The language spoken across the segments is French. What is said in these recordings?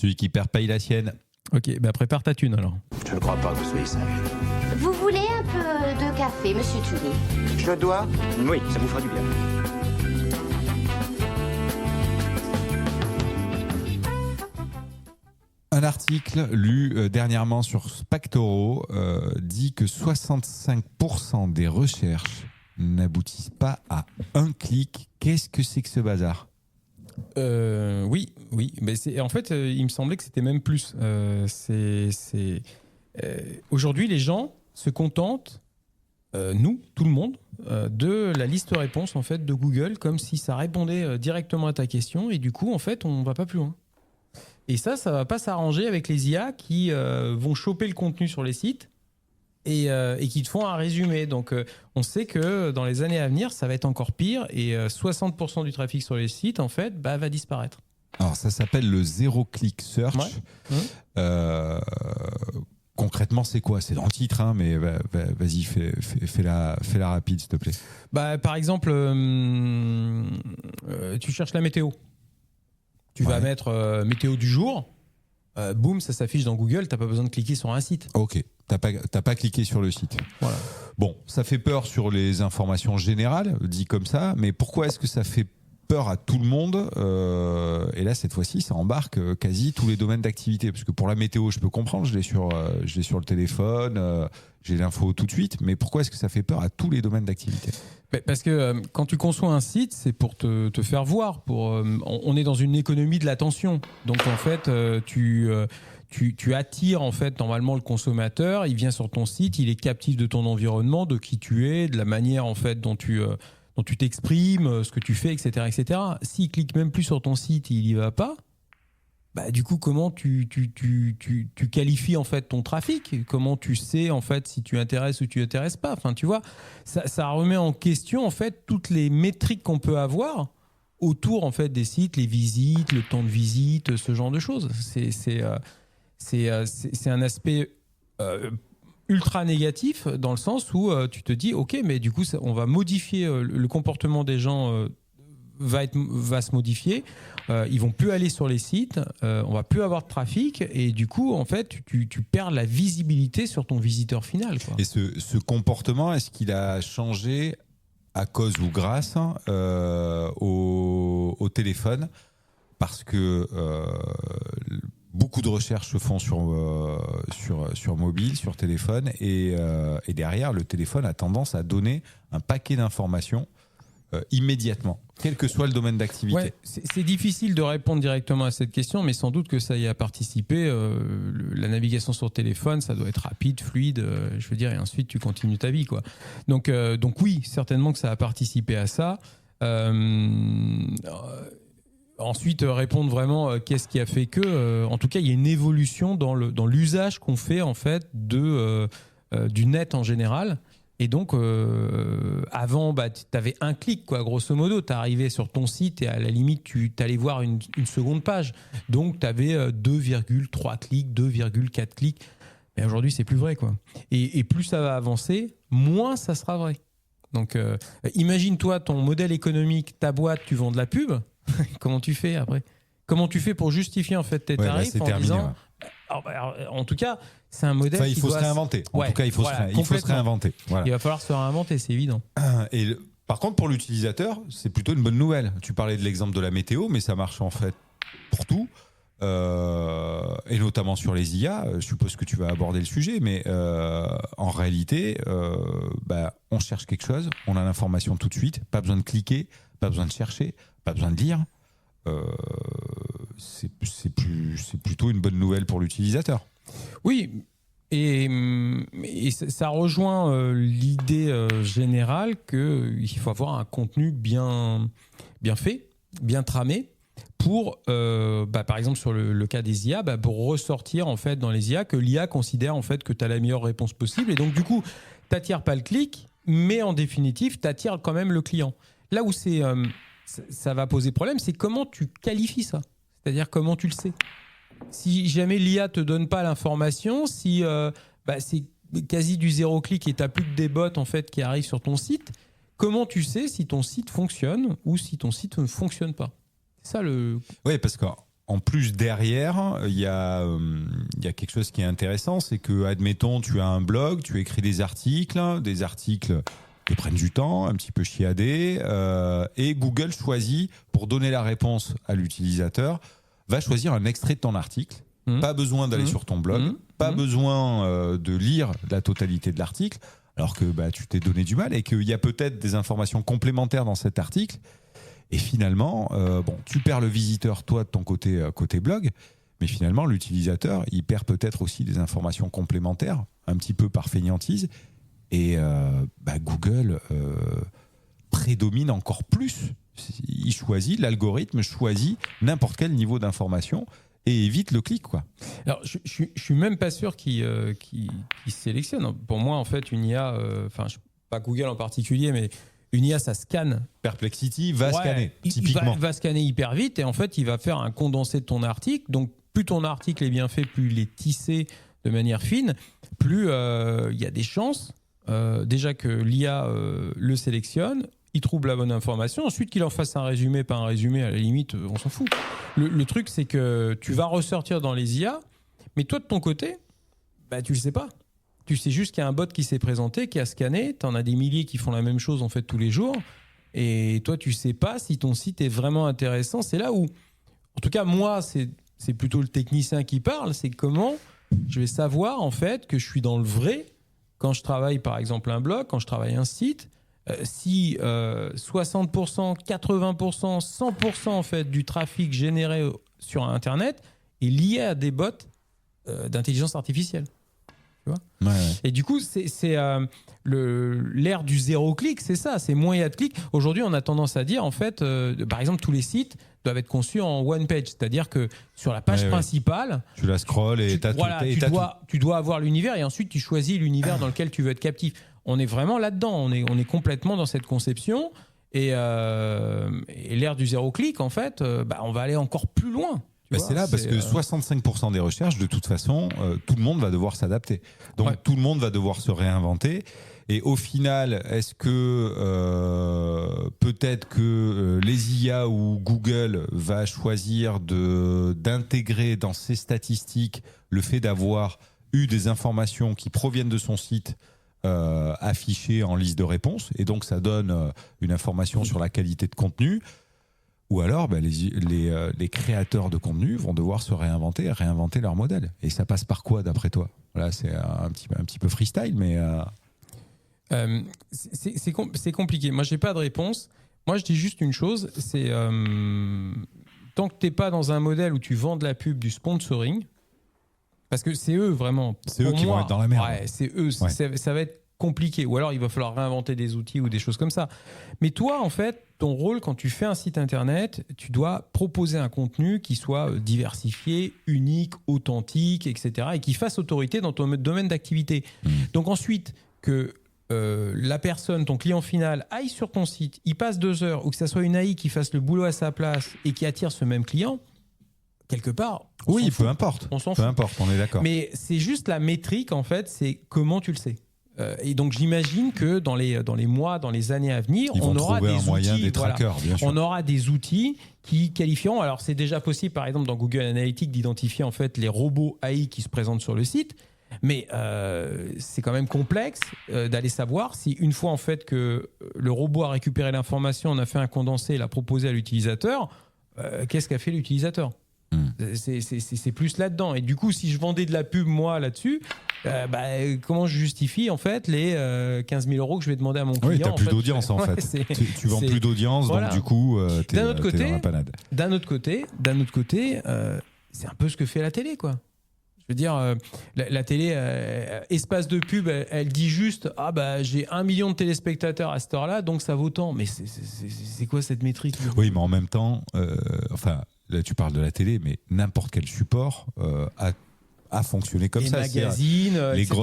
Celui qui perd paye la sienne. Ok, prépare ta thune alors. Je ne crois pas que vous soyez sage. Vous voulez un peu de café, monsieur Tully? Je dois. Oui, ça vous fera du bien. Un article lu dernièrement sur Spactoro dit que 65% des recherches n'aboutissent pas à un clic. Qu'est-ce que c'est que ce bazar ? Oui. Mais en fait, il me semblait que c'était même plus. Aujourd'hui, les gens se contentent, nous, tout le monde, de la liste réponse en fait de Google, comme si ça répondait directement à ta question. Et du coup, en fait, on va pas plus loin. Et ça va pas s'arranger avec les IA qui vont choper le contenu sur les sites et qui te font un résumé. Donc, on sait que dans les années à venir, ça va être encore pire et 60% du trafic sur les sites, en fait, va disparaître. Alors, ça s'appelle le zéro-click search. Ouais. Concrètement, c'est quoi ? C'est dans le titre, hein, mais vas-y, fais-la rapide, s'il te plaît. Par exemple, tu cherches la météo. Tu vas mettre météo du jour, boum, ça s'affiche dans Google, t'as pas besoin de cliquer sur un site. Ok, t'as pas cliqué sur le site. Voilà. Bon, ça fait peur sur les informations générales, dit comme ça, mais pourquoi est-ce que ça fait peur à tout le monde ? Et là, cette fois-ci, ça embarque quasi tous les domaines d'activité. Parce que pour la météo, je peux comprendre, je l'ai sur le téléphone, j'ai l'info tout de suite, mais pourquoi est-ce que ça fait peur à tous les domaines d'activité ? Parce que quand tu conçois un site, c'est pour te faire voir. On est dans une économie de l'attention. Donc en fait, tu attires en fait normalement le consommateur. Il vient sur ton site, il est captif de ton environnement, de qui tu es, de la manière en fait dont tu t'exprimes, ce que tu fais, etc., etc. S'il clique même plus sur ton site, il y va pas. Du coup, comment tu qualifies en fait ton trafic ? Comment tu sais en fait si tu intéresses ou tu intéresses pas ? Enfin, tu vois, ça remet en question en fait toutes les métriques qu'on peut avoir autour en fait des sites, les visites, le temps de visite, ce genre de choses. C'est un aspect ultra négatif dans le sens où tu te dis ok, mais du coup on va modifier le comportement des gens. Va se modifier, ils vont plus aller sur les sites, on va plus avoir de trafic et du coup en fait tu perds la visibilité sur ton visiteur final, quoi. Et ce comportement, est-ce qu'il a changé à cause ou grâce au téléphone ? Parce que beaucoup de recherches se font sur mobile, sur téléphone et derrière le téléphone a tendance à donner un paquet d'informations immédiatement, quel que soit le domaine d'activité. Ouais, c'est difficile de répondre directement à cette question, mais sans doute que ça y a participé. La navigation sur téléphone, ça doit être rapide, fluide, je veux dire, et ensuite tu continues ta vie, quoi. Donc oui, certainement que ça a participé à ça. Ensuite, répondre vraiment qu'est-ce qui a fait que... en tout cas, il y a une évolution dans l'usage qu'on fait en fait du net en général. Et donc, avant, tu avais un clic, quoi, grosso modo. Tu arrivais sur ton site et à la limite, tu allais voir une seconde page. Donc, tu avais 2,3 clics, 2,4 clics. Mais aujourd'hui, c'est plus vrai, quoi. Et plus ça va avancer, moins ça sera vrai. Donc, imagine-toi ton modèle économique, ta boîte, tu vends de la pub. Comment tu fais après ? Comment tu fais pour justifier en fait tes tarifs en terminé, disant... en tout cas, c'est un modèle il faut se réinventer. En tout cas, il faut se réinventer. Voilà. Il va falloir se réinventer, c'est évident. Et par contre, pour l'utilisateur, c'est plutôt une bonne nouvelle. Tu parlais de l'exemple de la météo, mais ça marche en fait pour tout. Et notamment sur les IA. Je suppose que tu vas aborder le sujet, mais en réalité, on cherche quelque chose, on a l'information tout de suite, pas besoin de cliquer, pas besoin de chercher, pas besoin de lire. C'est plutôt une bonne nouvelle pour l'utilisateur. Oui, et ça rejoint l'idée générale qu'il faut avoir un contenu bien fait, bien tramé, pour, par exemple sur le cas des IA, pour ressortir en fait dans les IA que l'IA considère en fait que tu as la meilleure réponse possible. Et donc du coup, tu n'attires pas le clic, mais en définitive, tu attires quand même le client. Là où ça va poser problème, c'est comment tu qualifies ça. C'est-à-dire comment tu le sais. Si jamais l'IA te donne pas l'information, si c'est quasi du zéro clic et tu n'as plus que des bots en fait, qui arrivent sur ton site, comment tu sais si ton site fonctionne ou si ton site ne fonctionne pas ? C'est ça le... Oui, parce qu'en en plus, derrière, il y a quelque chose qui est intéressant, c'est que, admettons, tu as un blog, tu écris des articles qui prennent du temps, un petit peu chiadés, et Google choisit, pour donner la réponse à l'utilisateur, va choisir un extrait de ton article. Pas besoin d'aller sur ton blog, pas besoin de lire la totalité de l'article, alors que tu t'es donné du mal et qu'il y a peut-être des informations complémentaires dans cet article. Et finalement, tu perds le visiteur, toi, de ton côté blog, mais finalement, l'utilisateur, il perd peut-être aussi des informations complémentaires, un petit peu par fainéantise. Et Google prédomine encore plus. L'algorithme choisit n'importe quel niveau d'information et évite le clic, quoi. Alors, je suis même pas sûr qu'il sélectionne. Pour moi, en fait, une IA, pas Google en particulier, mais une IA, ça scanne. Perplexity va scanner, typiquement. Il va scanner hyper vite et en fait, il va faire un condensé de ton article. Donc, plus ton article est bien fait, plus il est tissé de manière fine, plus il y a des chances déjà que l'IA le sélectionne, il trouve la bonne information, ensuite qu'il en fasse un résumé, pas un résumé, à la limite, on s'en fout. Le truc, c'est que tu vas ressortir dans les IA, mais toi, de ton côté, tu le sais pas. Tu sais juste qu'il y a un bot qui s'est présenté, qui a scanné, tu en as des milliers qui font la même chose en fait tous les jours, et toi, tu sais pas si ton site est vraiment intéressant. C'est là où, en tout cas, moi, c'est plutôt le technicien qui parle, c'est comment je vais savoir en fait que je suis dans le vrai quand je travaille par exemple un blog, quand je travaille un site. Si 60%, 80%, 100% en fait du trafic généré sur Internet est lié à des bots d'intelligence artificielle. Tu vois ? Ouais. Et du coup, c'est l'ère du zéro clic, c'est ça, c'est moins il y a de clics. Aujourd'hui, on a tendance à dire en fait, par exemple, tous les sites doivent être conçus en one page, c'est-à-dire que sur la page principale, tu la scrolles et tu dois avoir l'univers et ensuite tu choisis l'univers dans lequel tu veux être captif. On est vraiment là-dedans, on est complètement dans cette conception et l'ère du zéro clic, en fait, on va aller encore plus loin. C'est là parce que 65% des recherches, de toute façon, tout le monde va devoir s'adapter. Donc tout le monde va devoir se réinventer. Et au final, est-ce que peut-être que les IA ou Google va choisir d'intégrer dans ses statistiques le fait d'avoir eu des informations qui proviennent de son site affichées en liste de réponses, et donc ça donne une information sur la qualité de contenu, ou alors les créateurs de contenu vont devoir se réinventer leur modèle. Et ça passe par quoi d'après toi ? Là, c'est un petit peu freestyle, mais... c'est compliqué. Moi, j'ai pas de réponse. Moi, je dis juste une chose, c'est tant que t'es pas dans un modèle où tu vends de la pub, du sponsoring, parce que c'est eux vraiment. C'est eux qui vont être dans la merde. Ouais, c'est eux. Ouais. Ça va être compliqué. Ou alors, il va falloir réinventer des outils ou des choses comme ça. Mais toi, en fait, ton rôle quand tu fais un site internet, tu dois proposer un contenu qui soit diversifié, unique, authentique, etc. et qui fasse autorité dans ton domaine d'activité. Donc ensuite, que la personne, ton client final, aille sur ton site, il passe 2 heures, ou que ça soit une AI qui fasse le boulot à sa place et qui attire ce même client, quelque part, peu importe. On s'en peu fout. importe, on est d'accord. Mais c'est juste la métrique, en fait, c'est comment tu le sais. Et donc j'imagine que dans les mois, dans les années à venir, on aura des moyen, outils, des trackers, bien sûr. On aura des outils qui qualifieront. Alors c'est déjà possible, par exemple, dans Google Analytics, d'identifier en fait les robots AI qui se présentent sur le site. Mais c'est quand même complexe d'aller savoir si une fois en fait que le robot a récupéré l'information, on a fait un condensé et l'a proposé à l'utilisateur, qu'est-ce qu'a fait l'utilisateur ? C'est plus là-dedans. Et du coup, si je vendais de la pub moi là-dessus, comment je justifie en fait les 15 000 € que je vais demander à mon client ? Oui, t'as plus d'audience en fait. Tu vends plus d'audience, voilà. Donc du coup, t'es dans la panade. D'un autre côté, c'est un peu ce que fait la télé, quoi. Je veux dire, la télé, espace de pub, elle dit juste j'ai 1 million de téléspectateurs à cette heure-là, donc ça vaut tant. Mais c'est quoi cette métrique ? Oui, mais en même temps, là tu parles de la télé, mais n'importe quel support a fonctionné comme ça. Les magazines, etc.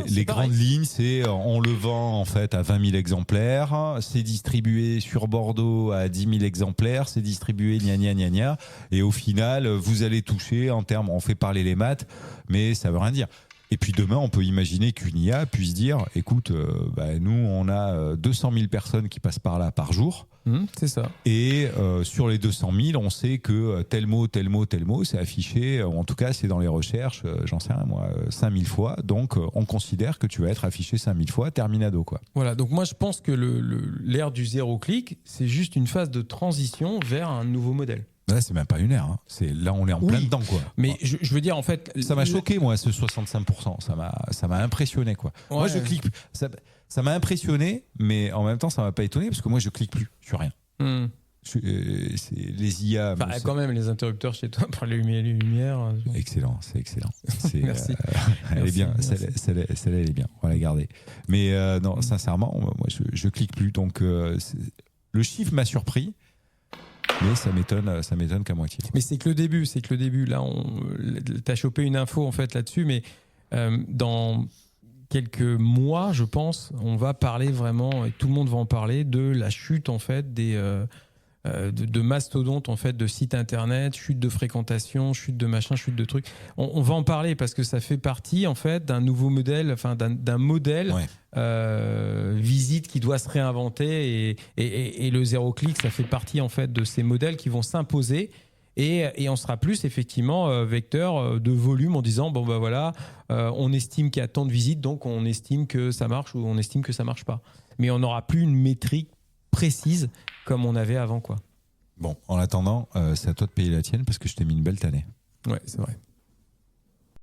Les grandes lignes, c'est on le vend en fait à 20 000 exemplaires, c'est distribué sur Bordeaux à 10 000 exemplaires, c'est distribué gna gna gna gna, et au final, vous allez toucher en termes, on fait parler les maths, mais ça veut rien dire. Et puis demain, on peut imaginer qu'une IA puisse dire, écoute, nous, on a 200 000 personnes qui passent par là par jour. C'est ça. Et sur les 200 000, on sait que tel mot, c'est affiché, en tout cas, c'est dans les recherches, j'en sais rien, moi, 5000 fois. Donc, on considère que tu vas être affiché 5000 fois, terminado, quoi. Voilà, donc moi, je pense que l'ère du zéro clic, c'est juste une phase de transition vers un nouveau modèle. Là, c'est même pas une ère. Hein. Là, on est en plein dedans, quoi. Mais je veux dire, en fait... Ça m'a choqué, moi, ce 65%. Ça m'a impressionné, quoi. Ouais. Moi, je clique plus. Ça m'a impressionné, mais en même temps, ça m'a pas étonné, parce que moi, je clique plus sur rien. C'est les IA... quand même, les interrupteurs chez toi pour les lumières... Excellent, c'est excellent. Merci. Elle est bien, celle-là, elle est bien. On va la garder. Mais non, sincèrement, moi, je clique plus. Donc, le chiffre m'a surpris. Mais ça m'étonne qu'à moitié. Mais c'est que le début. Là, t'as chopé une info en fait là-dessus, mais dans quelques mois, je pense, on va parler vraiment, et tout le monde va en parler, de la chute en fait de mastodontes en fait, de sites internet, chute de fréquentation, chute de machin, chute de trucs. On va en parler parce que ça fait partie en fait d'un nouveau modèle, enfin d'un modèle. Ouais. Visite qui doit se réinventer et le zéro clic, ça fait partie en fait de ces modèles qui vont s'imposer et on sera plus effectivement vecteur de volume en disant on estime qu'il y a tant de visites, donc on estime que ça marche ou on estime que ça marche pas, mais on n'aura plus une métrique précise comme on avait avant, quoi. Bon, en attendant, c'est à toi de payer la tienne parce que je t'ai mis une belle tannée. Ouais, c'est vrai.